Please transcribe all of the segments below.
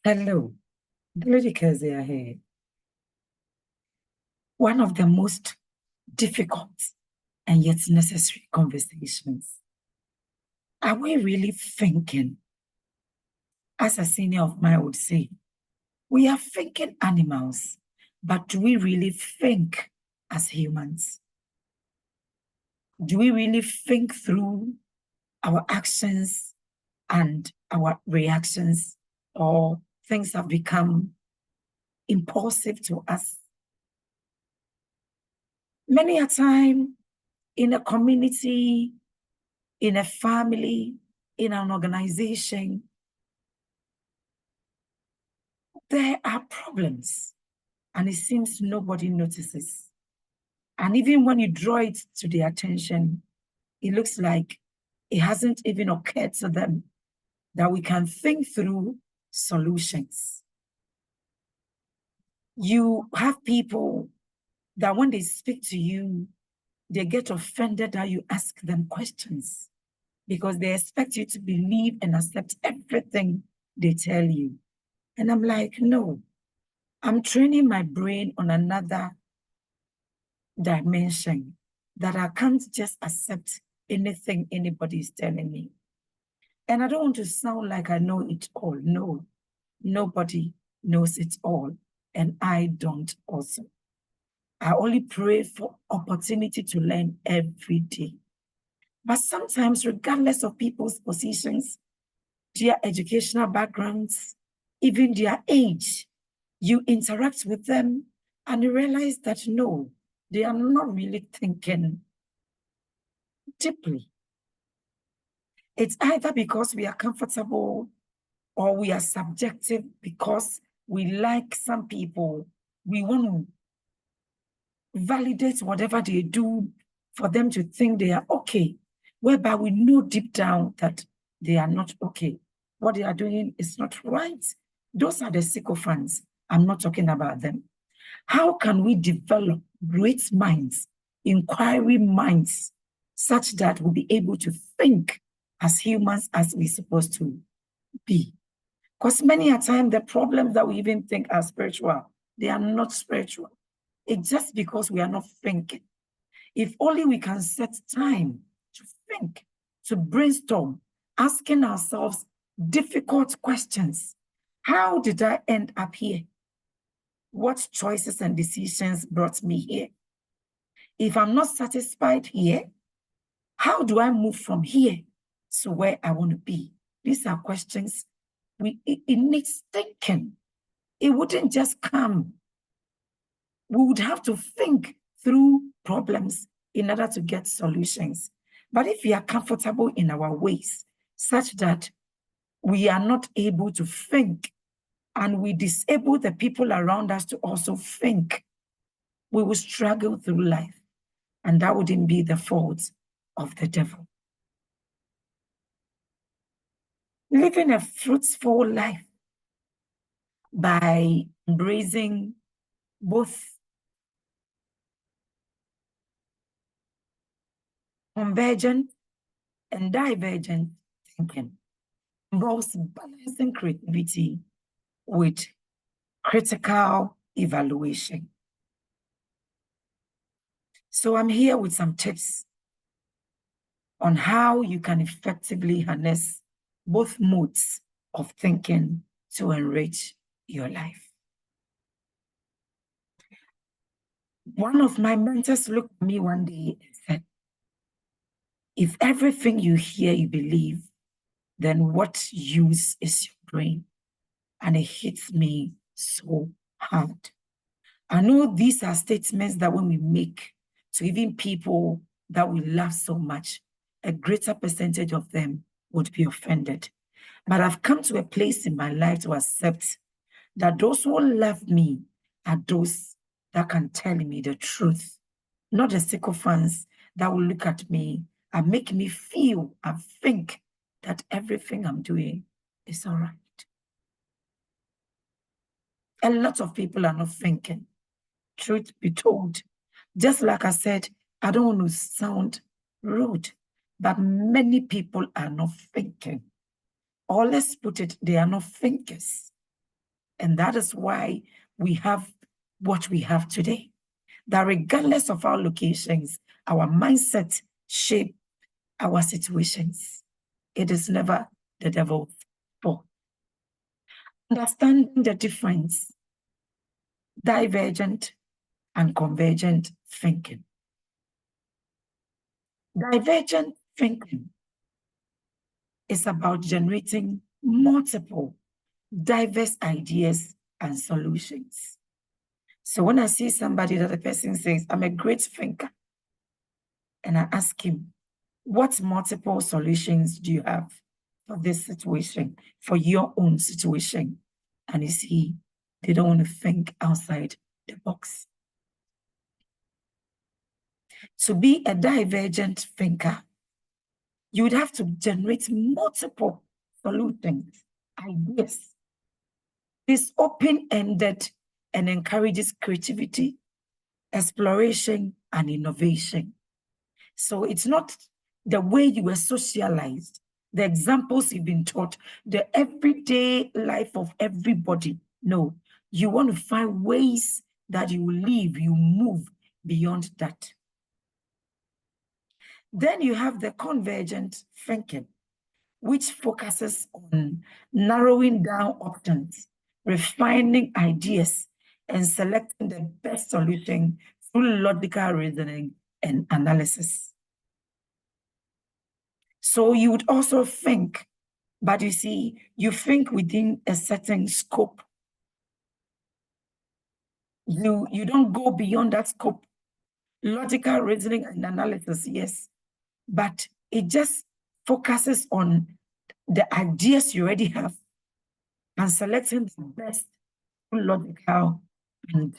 Hello, Delodicas here. One of the most difficult and yet necessary conversations. Are we really thinking? As a senior of mine would say, we are thinking animals, but do we really think as humans? Do we really think through our actions and our reactions, or things have become impulsive to us? Many a time in a community, in a family, in an organization, there are problems, and it seems nobody notices. And even when you draw it to their attention, it looks like it hasn't even occurred to them that we can think through solutions. You have people that when they speak to you, they get offended that you ask them questions because they expect you to believe and accept everything they tell you. And I'm like, no, I'm training my brain on another dimension that I can't just accept anything anybody is telling me. And I don't want to sound like I know it all. No, nobody knows it all. And I don't also. I only pray for opportunity to learn every day. But sometimes, regardless of people's positions, their educational backgrounds, even their age, you interact with them and you realize that no, they are not really thinking deeply. It's either because we are comfortable or we are subjective because we like some people. We want to validate whatever they do for them to think they are okay, whereby we know deep down that they are not okay. What they are doing is not right. Those are the sycophants. I'm not talking about them. How can we develop great minds, inquiry minds, such that we'll be able to think as humans as we're supposed to be? Because many a time, the problems that we even think are spiritual, they are not spiritual. It's just because we are not thinking. If only we can set time to think, to brainstorm, asking ourselves difficult questions. How did I end up here? What choices and decisions brought me here? If I'm not satisfied here, how do I move from here to where I want to be? These are questions. It needs thinking. It wouldn't just come. We would have to think through problems in order to get solutions. But if we are comfortable in our ways, such that we are not able to think and we disable the people around us to also think, we will struggle through life. And that wouldn't be the fault of the devil. Living a fruitful life by embracing both convergent and divergent thinking involves balancing creativity with critical evaluation. So I'm here with some tips on how you can effectively harness both modes of thinking to enrich your life. One of my mentors looked at me one day and said, if everything you hear you believe, then what use is your brain? And it hits me so hard. I know these are statements that when we make to even people that we love so much, a greater percentage of them would be offended. But I've come to a place in my life to accept that those who love me are those that can tell me the truth, not the sycophants that will look at me and make me feel and think that everything I'm doing is all right. A lot of people are not thinking. Truth be told, just like I said, I don't want to sound rude, but many people are not thinking. Or let's put it, they are not thinkers. And that is why we have what we have today. That regardless of our locations, our mindset shape our situations. It is never the devil's fault. Understanding the difference, divergent and convergent thinking. Divergent thinking is about generating multiple diverse ideas and solutions. So when I see somebody that the person says, I'm a great thinker, and I ask him, what multiple solutions do you have for this situation, for your own situation? And you see, they don't want to think outside the box. To be a divergent thinker, you would have to generate multiple solutions, ideas. This open-ended and encourages creativity, exploration, and innovation. So it's not the way you were socialized, the examples you've been taught, the everyday life of everybody. No, you want to find ways that you live, you move beyond that. Then you have the convergent thinking, which focuses on narrowing down options, refining ideas, and selecting the best solution through logical reasoning and analysis. So you would also think, but you see, you think within a certain scope. You don't go beyond that scope. Logical reasoning and analysis, yes, but it just focuses on the ideas you already have and selecting the best logical and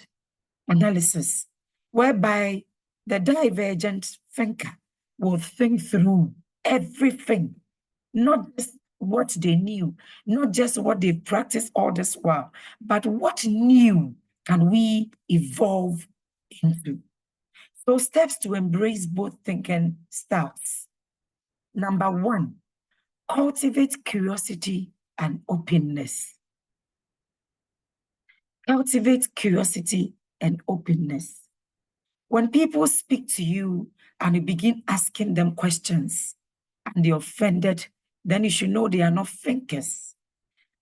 analysis, whereby the divergent thinker will think through everything, not just what they knew, not just what they practiced all this while, but what new can we evolve into? So steps to embrace both thinking styles. Number one, cultivate curiosity and openness. Cultivate curiosity and openness. When people speak to you and you begin asking them questions and they're offended, then you should know they are not thinkers.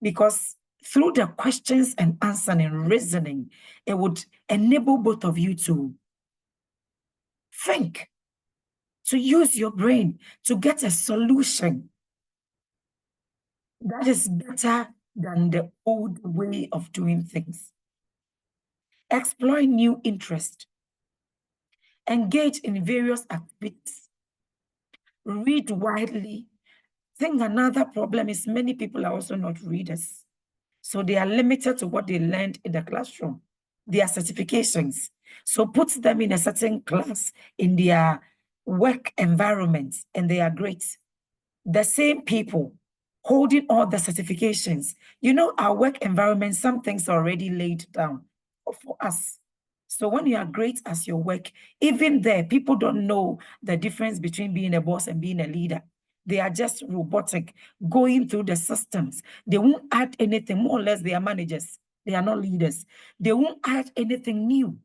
Because through the questions and answering and reasoning, it would enable both of you to think, to use your brain, to get a solution that is better than the old way of doing things. Explore new interest. Engage in various activities. Read widely. I think another problem is many people are also not readers. So they are limited to what they learned in the classroom, their certifications. So put them in a certain class in their work environment, and they are great. The same people holding all the certifications. You know, our work environment, some things are already laid down for us. So when you are great as your work, even there, people don't know the difference between being a boss and being a leader. They are just robotic, going through the systems. They won't add anything, more or less they are managers. They are not leaders. They won't add anything new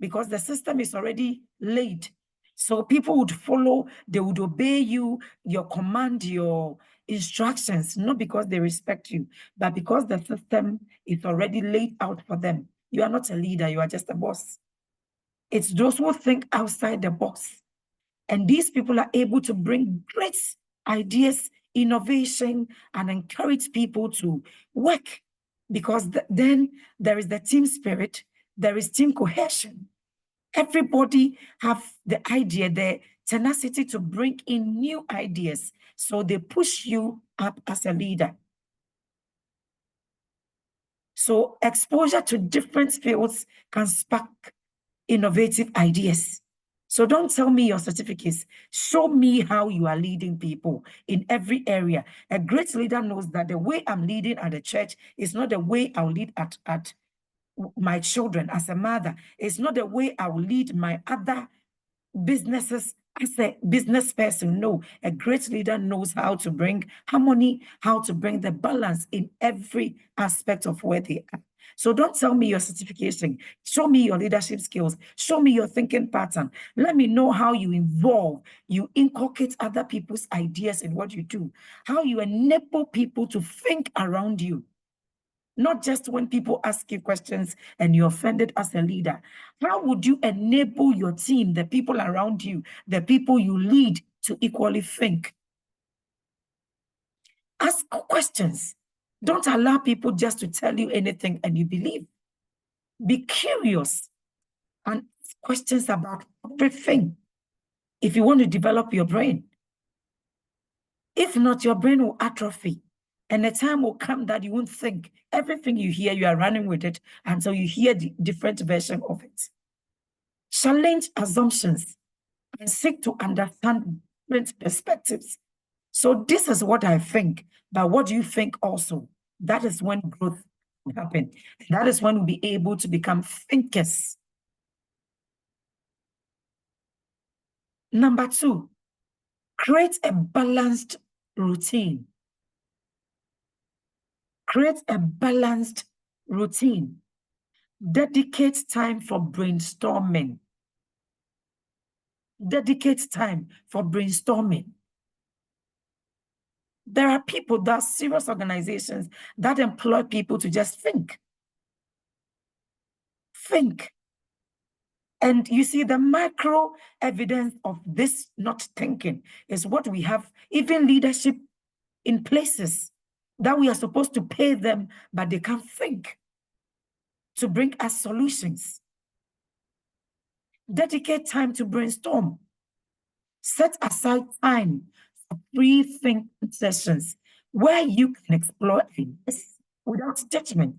because the system is already laid. So people would follow, they would obey you, your command, your instructions, not because they respect you, but because the system is already laid out for them. You are not a leader, you are just a boss. It's those who think outside the box. And these people are able to bring great ideas, innovation, and encourage people to work because then there is the team spirit, there is team cohesion. Everybody have the idea, the tenacity to bring in new ideas. So they push you up as a leader. So exposure to different fields can spark innovative ideas. So don't tell me your certificates. Show me how you are leading people in every area. A great leader knows that the way I'm leading at the church is not the way I'll lead at my children as a mother. It's not the way I will lead my other businesses As a business person, no, a great leader knows how to bring harmony, how to bring the balance in every aspect of where they are. So don't tell me your certification. Show me your leadership skills. Show me your thinking pattern. Let me know how you involve, you inculcate other people's ideas in what you do, how you enable people to think around you. Not just when people ask you questions and you're offended as a leader. How would you enable your team, the people around you, the people you lead, to equally think? Ask questions. Don't allow people just to tell you anything and you believe. Be curious and ask questions about everything if you want to develop your brain. If not, your brain will atrophy. And the time will come that you won't think. Everything you hear, you are running with it until you hear the different version of it. Challenge assumptions and seek to understand different perspectives. So this is what I think, but what do you think also? That is when growth will happen. That is when we'll be able to become thinkers. Number 2, create a balanced routine. Create a balanced routine. Dedicate time for brainstorming. Dedicate time for brainstorming. There are people, there are serious organizations that employ people to just think. Think. And you see, the macro evidence of this not thinking is what we have, even leadership in places that we are supposed to pay them, but they can't think to bring us solutions. Dedicate time to brainstorm. Set aside time for free thinking sessions where you can explore ideas without judgment.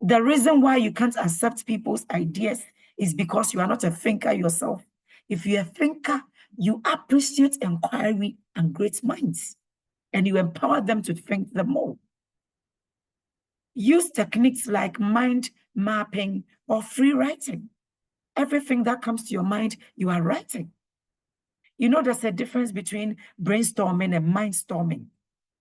The reason why you can't accept people's ideas is because you are not a thinker yourself. If you're a thinker, you appreciate inquiry and great minds, and you empower them to think the more. Use techniques like mind mapping or free writing. Everything that comes to your mind, you are writing. You know, there's a difference between brainstorming and mindstorming.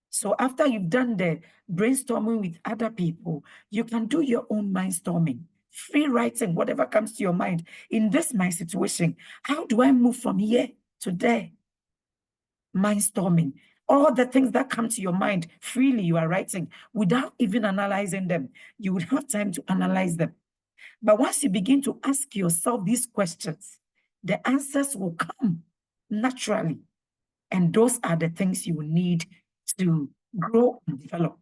So after you've done the brainstorming with other people, you can do your own mindstorming, free writing, whatever comes to your mind. In this my situation, how do I move from here to there? Mindstorming. All the things that come to your mind freely, you are writing without even analyzing them. You would have time to analyze them. But once you begin to ask yourself these questions, the answers will come naturally. And those are the things you will need to grow and develop.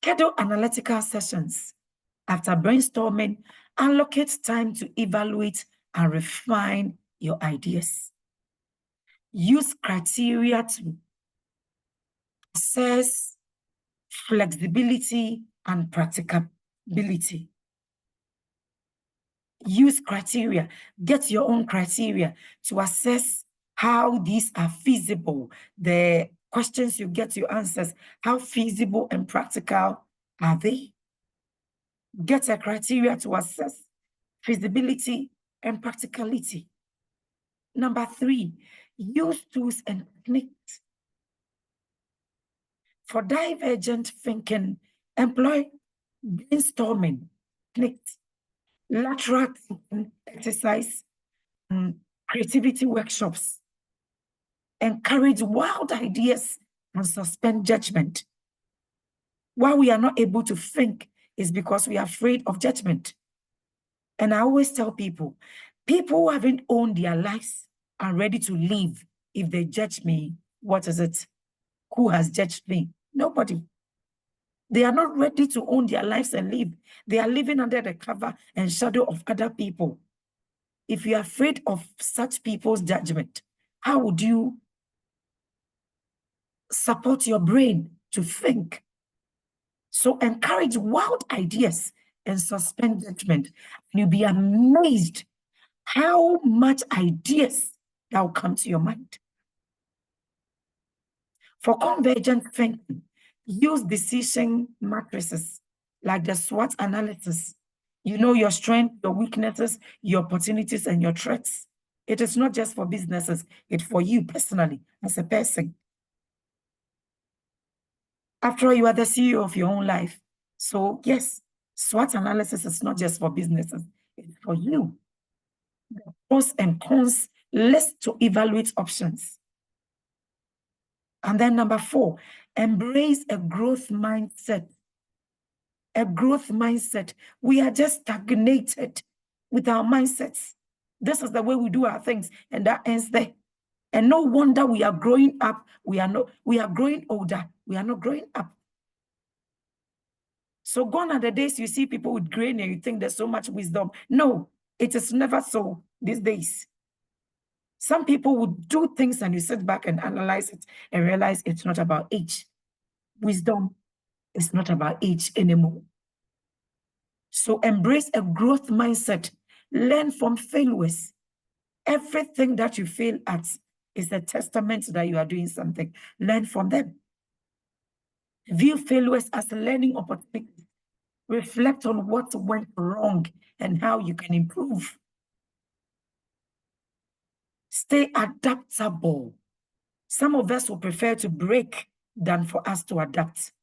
Schedule analytical sessions. After brainstorming, allocate time to evaluate and refine your ideas. Use criteria to assess flexibility and practicability. Use criteria, get your own criteria to assess how these are feasible. The questions you get your answers, how feasible and practical are they? Get a criteria to assess feasibility and practicality. Number 3, use tools and techniques. For divergent thinking, employ brainstorming techniques, lateral thinking exercise, creativity workshops. Encourage wild ideas and suspend judgment. Why we are not able to think is because we are afraid of judgment. And I always tell people who haven't owned their lives are ready to leave. If they judge me, what is it? Who has judged me? Nobody. They are not ready to own their lives and live. They are living under the cover and shadow of other people. If you are afraid of such people's judgment, how would you support your brain to think? So encourage wild ideas and suspend judgment. You'll be amazed how much ideas that will come to your mind. For convergent thinking, use decision matrices like the SWOT analysis You know your strengths, your weaknesses, your opportunities, and your threats. It is not just for businesses, it's for you personally as a person. After all, you are the CEO of your own life. So yes, SWOT analysis is not just for businesses, it's for you. Pros and cons list to evaluate options. And then number 4, embrace a growth mindset. A growth mindset. We are just stagnated with our mindsets. This is the way we do our things, and that ends there. And no wonder we are growing up. We are growing older. We are not growing up. So gone are the days you see people with gray and you think there's so much wisdom. No, it is never so these days. Some people would do things and you sit back and analyze it and realize it's not about age. Wisdom is not about age anymore. So embrace a growth mindset. Learn from failures. Everything that you fail at is a testament that you are doing something. Learn from them. View failures as a learning opportunity. Reflect on what went wrong and how you can improve. Stay adaptable. Some of us will prefer to break than for us to adapt.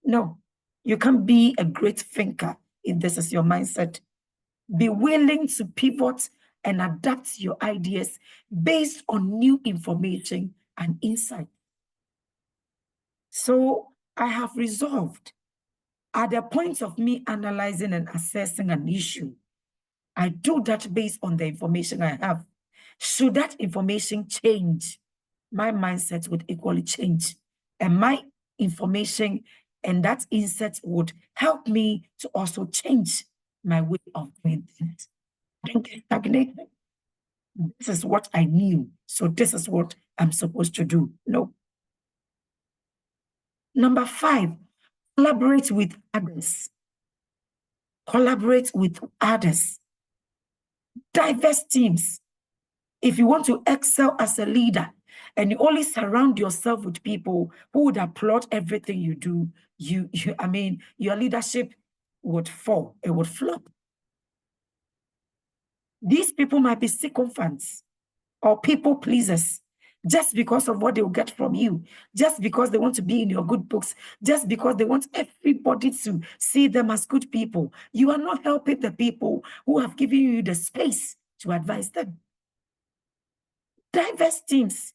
No, you can't be a great thinker if this is your mindset. Be willing to pivot and adapt your ideas based on new information and insight. So I have resolved at the point of me analyzing and assessing an issue, I do that based on the information I have. Should that information change, my mindset would equally change. And my information and that insight would help me to also change my way of doing things. I don't get stagnated. This is what I knew, so this is what I'm supposed to do. No. Number 5, collaborate with others. Collaborate with others. Diverse teams. If you want to excel as a leader and you only surround yourself with people who would applaud everything you do, your leadership would fall. It would flop. These people might be sycophants or people pleasers just because of what they'll get from you, just because they want to be in your good books, just because they want everybody to see them as good people. You are not helping the people who have given you the space to advise them. Diverse teams.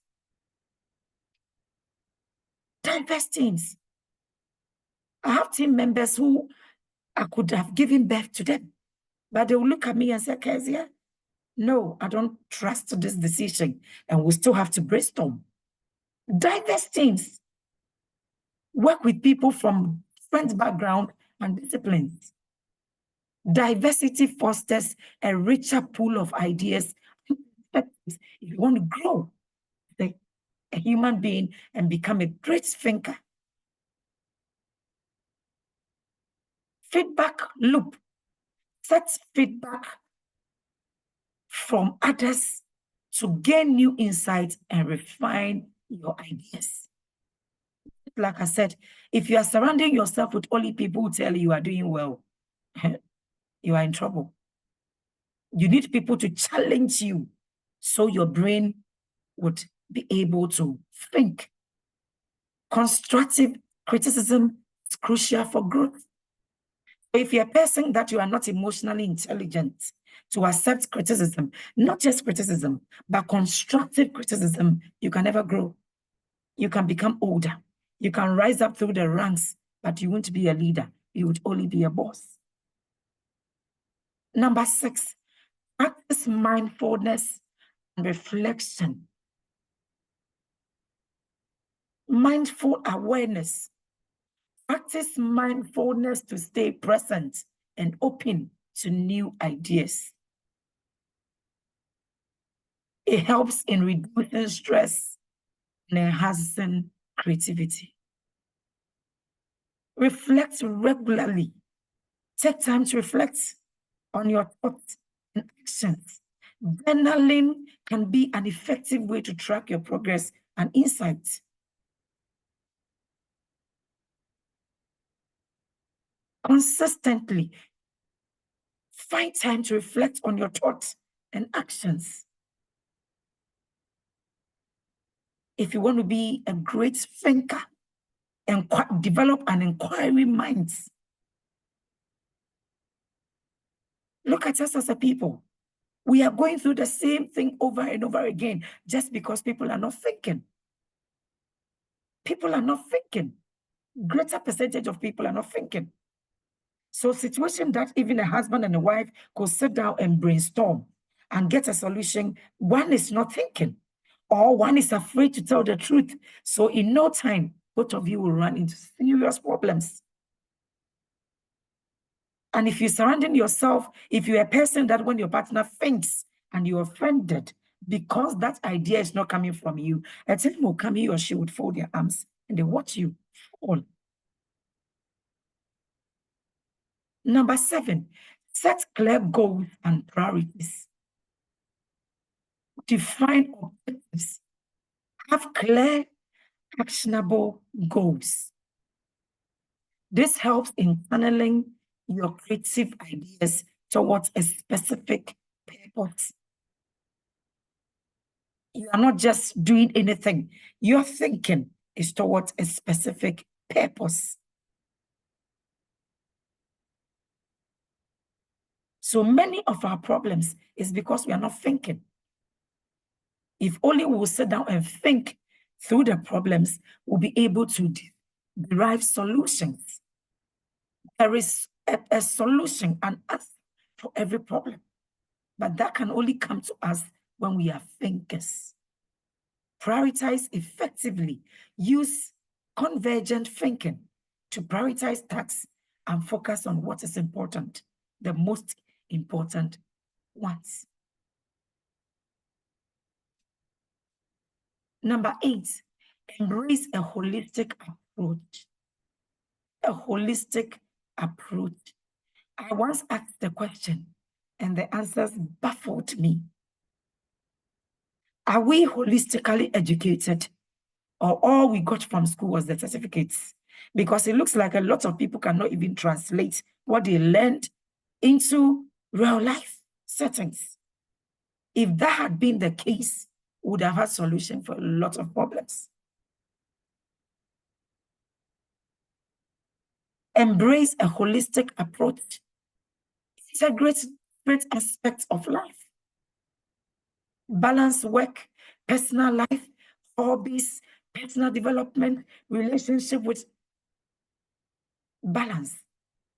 Diverse teams. I have team members who I could have given birth to them, but they will look at me and say, Kezia, no, I don't trust this decision, and we still have to brainstorm. Diverse teams. Work with people from different background and disciplines. Diversity fosters a richer pool of ideas. If you want to grow as a human being and become a great thinker. Feedback loop. Set feedback from others to gain new insights and refine your ideas. Like I said, if you are surrounding yourself with only people who tell you are doing well, you are in trouble. You need people to challenge you so your brain would be able to think. Constructive criticism is crucial for growth. If you're a person that you are not emotionally intelligent to accept criticism, not just criticism, but constructive criticism, you can never grow. You can become older. You can rise up through the ranks, but you won't be a leader. You would only be a boss. Number 6, practice mindfulness and reflection. Mindful awareness. Practice mindfulness to stay present and open to new ideas. It helps in reducing stress and enhancing creativity. Reflect regularly. Take time to reflect on your thoughts and actions. Journaling can be an effective way to track your progress and insights. Consistently Find time to reflect on your thoughts and actions. If you want to be a great thinker and develop an inquiry mind, look at us as a people. We are going through the same thing over and over again just because people are not thinking. People are not thinking. Greater percentage of people are not thinking. So situation that even a husband and a wife could sit down and brainstorm and get a solution, one is not thinking, or one is afraid to tell the truth. So in no time, both of you will run into serious problems. And if you're surrounding yourself, if you're a person that when your partner thinks and you're offended because that idea is not coming from you, a time will come, he or she would fold their arms and they watch you fall. Number 7, set clear goals and priorities. Define objectives. Have clear, actionable goals. This helps in channeling your creative ideas towards a specific purpose. You are not just doing anything. Your thinking is towards a specific purpose. So many of our problems is because we are not thinking. If only we will sit down and think through the problems, we'll be able to derive solutions. There is a solution, an answer for every problem. But that can only come to us when we are thinkers. Prioritize effectively. Use convergent thinking to prioritize tasks and focus on what is important, the most important ones. Number 8, embrace a holistic approach. A holistic approach. I once asked the question and the answers baffled me. Are we holistically educated, or all we got from school was the certificates? Because it looks like a lot of people cannot even translate what they learned into real life settings. If that had been the case, we would have had solution for a lot of problems. Embrace a holistic approach. Integrate great aspects of life. Balance work, personal life, hobbies, personal development, relationship with balance.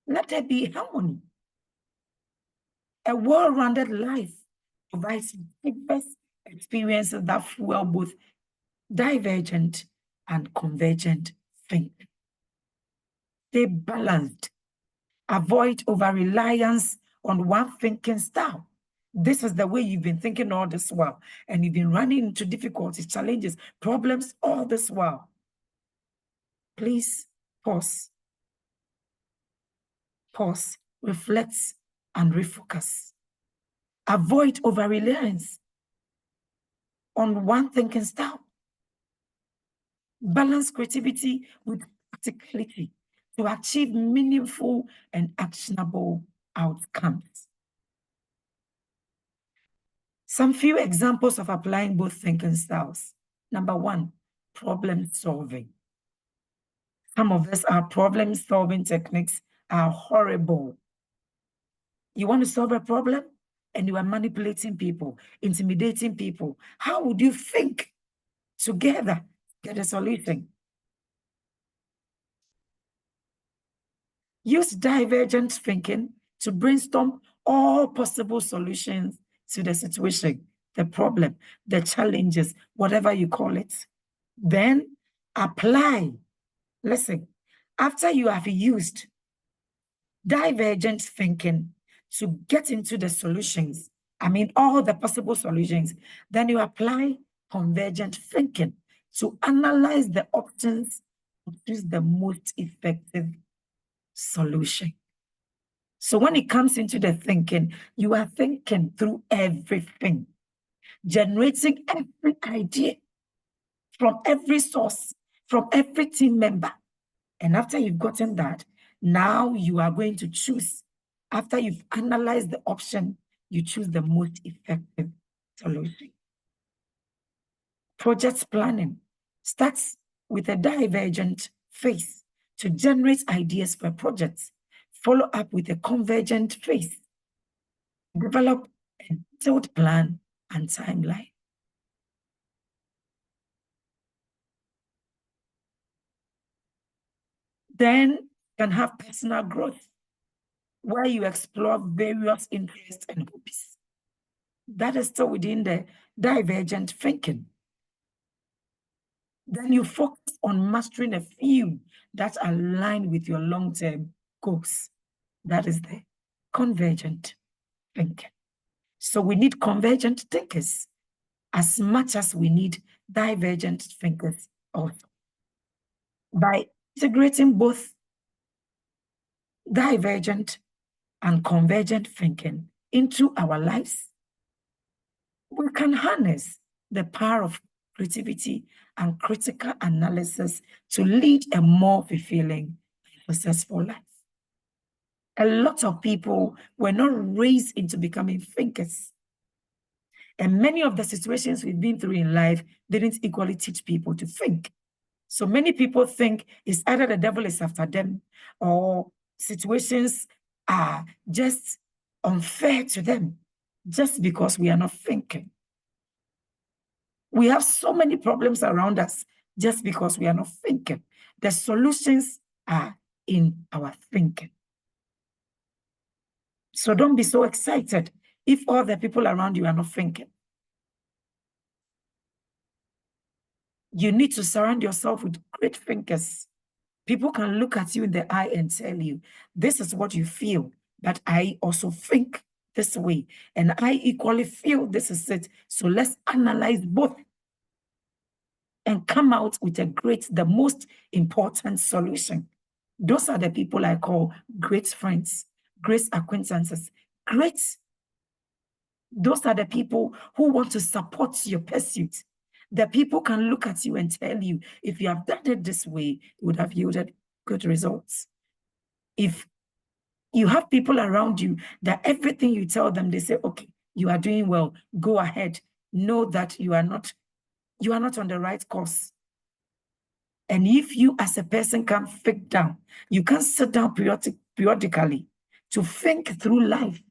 Let there be harmony. A well-rounded life provides diverse experiences that fuel both divergent and convergent thinking. Stay balanced. Avoid over-reliance on one thinking style. This is the way you've been thinking all this while, and you've been running into difficulties, challenges, problems all this while. Please pause. Pause, reflect, and refocus. Avoid over-reliance on one thinking style. Balance creativity with practicality to achieve meaningful and actionable outcomes. Some few examples of applying both thinking styles. Number 1, problem solving. Some of us, our problem solving techniques are horrible. You want to solve a problem and you are manipulating people, intimidating people. How would you think together get a solution? Use divergent thinking to brainstorm all possible solutions to the situation, the problem, the challenges, whatever you call it. Then apply. Listen, after you have used divergent thinking to get into the solutions, all the possible solutions, then you apply convergent thinking to analyze the options and choose the most effective solution. So when it comes into the thinking, you are thinking through everything, generating every idea from every source, from every team member. And after you've gotten that, now you are going to choose After you've analyzed the option, you choose the most effective solution. Project planning starts with a divergent phase to generate ideas for projects. Follow up with a convergent phase. Develop a detailed plan and timeline. Then you can have personal growth, where you explore various interests and hobbies. That is still within the divergent thinking. Then you focus on mastering a few that align with your long-term goals. That is the convergent thinking. So we need convergent thinkers as much as we need divergent thinkers also. By integrating both divergent and convergent thinking into our lives, we can harness the power of creativity and critical analysis to lead a more fulfilling and successful life. A lot of people were not raised into becoming thinkers. And many of the situations we've been through in life didn't equally teach people to think. So many people think it's either the devil is after them or situations are just unfair to them just because we are not thinking. We have so many problems around us just because we are not thinking. The solutions are in our thinking. So don't be so excited if all the people around you are not thinking. You need to surround yourself with great thinkers. People can look at you in the eye and tell you, this is what you feel, but I also think this way, and I equally feel this is it. So let's analyze both and come out with the most important solution. Those are the people I call great friends, great acquaintances, those are the people who want to support your pursuit. The people can look at you and tell you, if you have done it this way, it would have yielded good results. If you have people around you that everything you tell them, they say, okay, you are doing well, go ahead. Know that you are not on the right course. And if you as a person can't think down, you can sit down periodically to think through life,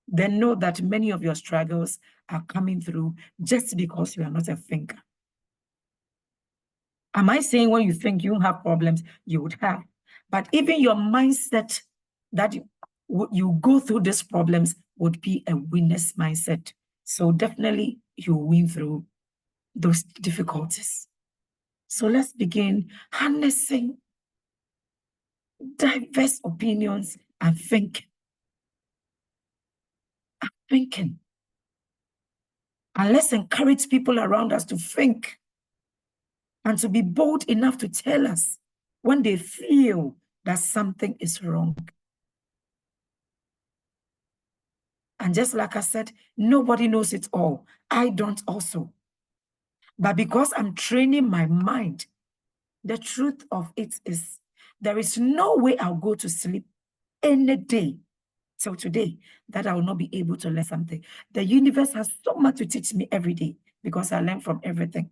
then know that many of your struggles are coming through just because you are not a thinker. Am I saying when you think you have problems, you would have? But even your mindset that you go through these problems would be a winner's mindset. So definitely you win through those difficulties. So let's begin harnessing diverse opinions and thinking. And let's encourage people around us to think and to be bold enough to tell us when they feel that something is wrong. And just like I said, nobody knows it all. I don't also. But because I'm training my mind, the truth of it is there is no way I'll go to sleep any day till today that I will not be able to learn something. The universe has so much to teach me every day because I learn from everything.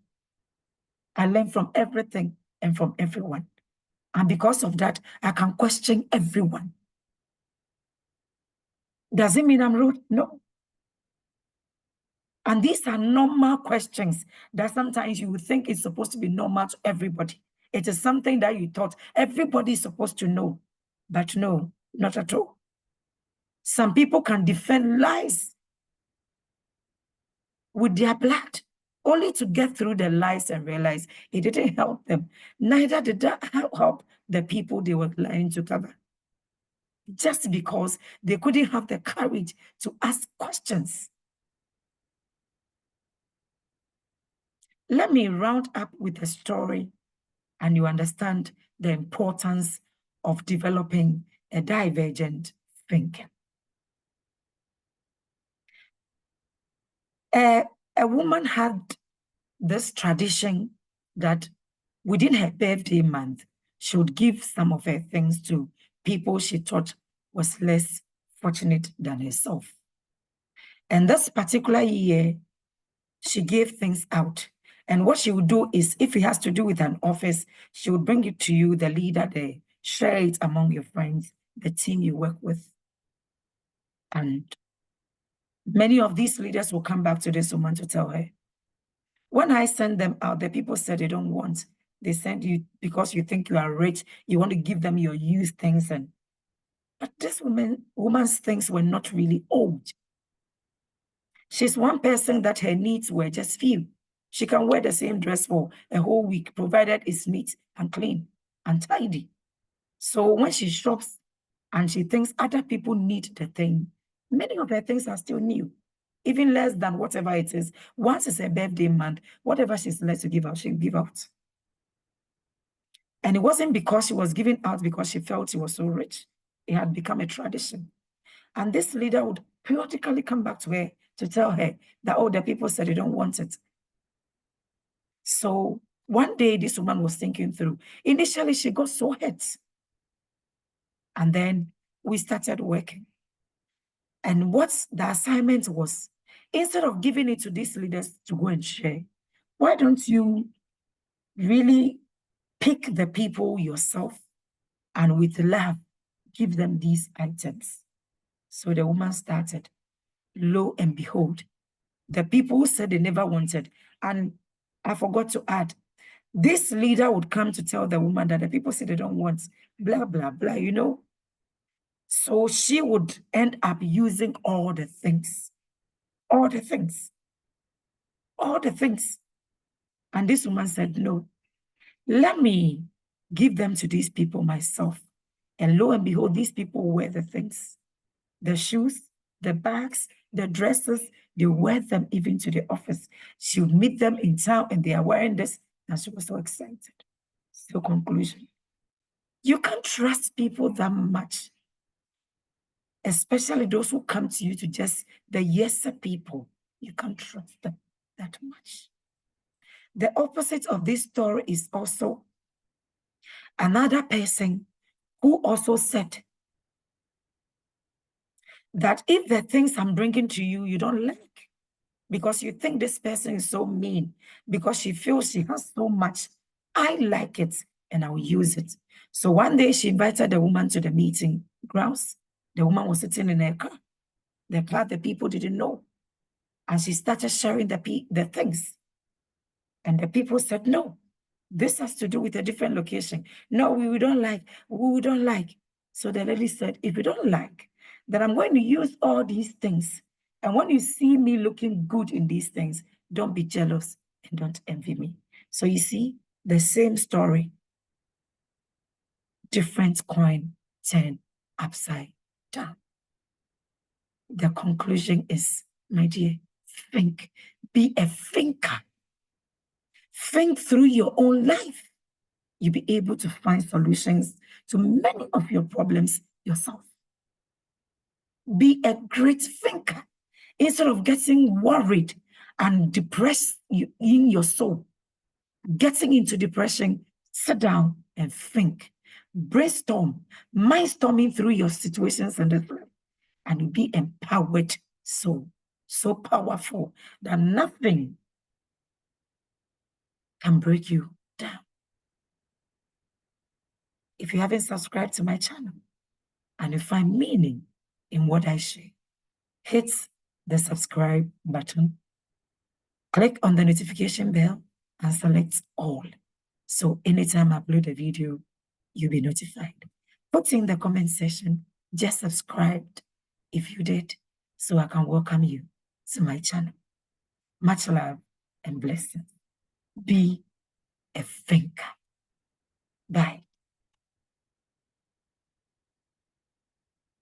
I learn from everything and from everyone. And because of that, I can question everyone. Does it mean I'm rude? No. And these are normal questions that sometimes you would think it's supposed to be normal to everybody. It is something that you thought everybody is supposed to know. But no, not at all. Some people can defend lies with their blood, only to get through the lies and realize it didn't help them. Neither did that help the people they were lying to cover. Just because they couldn't have the courage to ask questions. Let me round up with a story, and you understand the importance of developing a divergent thinking. A woman had this tradition that within her birthday month, she would give some of her things to people she thought was less fortunate than herself. And this particular year, she gave things out. And what she would do is, if it has to do with an office, she would bring it to you, the leader there, share it among your friends, the team you work with. And many of these leaders will come back to this woman to tell her, when I send them out, the people said they don't want. They send you because you think you are rich. You want to give them your used things. But this woman's things were not really old. She's one person that her needs were just few. She can wear the same dress for a whole week, provided it's neat and clean and tidy. So when she shops and she thinks other people need the thing, many of her things are still new, even less than whatever it is. Once it's a birthday month, whatever she's led to give out, she'll give out. And it wasn't because she was giving out because she felt she was so rich. It had become a tradition. And this leader would periodically come back to her to tell her that, oh, the people said they don't want it. So one day this woman was thinking through. Initially, she got so hurt. And then we started working. And what the assignment was, instead of giving it to these leaders to go and share, why don't you really pick the people yourself and with love, give them these items? So the woman started. Lo and behold, the people who said they never wanted, and I forgot to add, this leader would come to tell the woman that the people said they don't want, blah, blah, blah, you know. So she would end up using all the things. All the things. All the things. And this woman said, no, let me give them to these people myself. And lo and behold, these people wear the things. The shoes, the bags, the dresses, they wear them even to the office. She would meet them in town and they are wearing this. And she was so excited. So conclusion, you can't trust people that much, especially those who come to you to just the yes people. You can't trust them that much. The opposite of this story is also another person who also said that if the things I'm bringing to you, you don't like, because you think this person is so mean, because she feels she has so much, I like it and I'll use it. So one day she invited the woman to the meeting grounds. The woman was sitting in her car. The car, the people didn't know. And she started sharing the things. And the people said, no, this has to do with a different location. No, we don't like. So the lady said, if you don't like, then I'm going to use all these things. And when you see me looking good in these things, don't be jealous and don't envy me. So you see, the same story, different coin turned upside down. The conclusion is, my dear, think. Be a thinker. Think through your own life. You'll be able to find solutions to many of your problems yourself. Be a great thinker. Instead of getting worried and depressed in your soul, getting into depression, sit down and think. Brainstorm, mindstorming through your situations and you'll be empowered soul. So powerful that nothing can break you down. If you haven't subscribed to my channel and you find meaning in what I share, hit the subscribe button, click on the notification bell and select all. So anytime I upload a video, you'll be notified. Put in the comment section, just subscribed if you did, so I can welcome you to my channel. Much love and blessings. Be a thinker. Bye.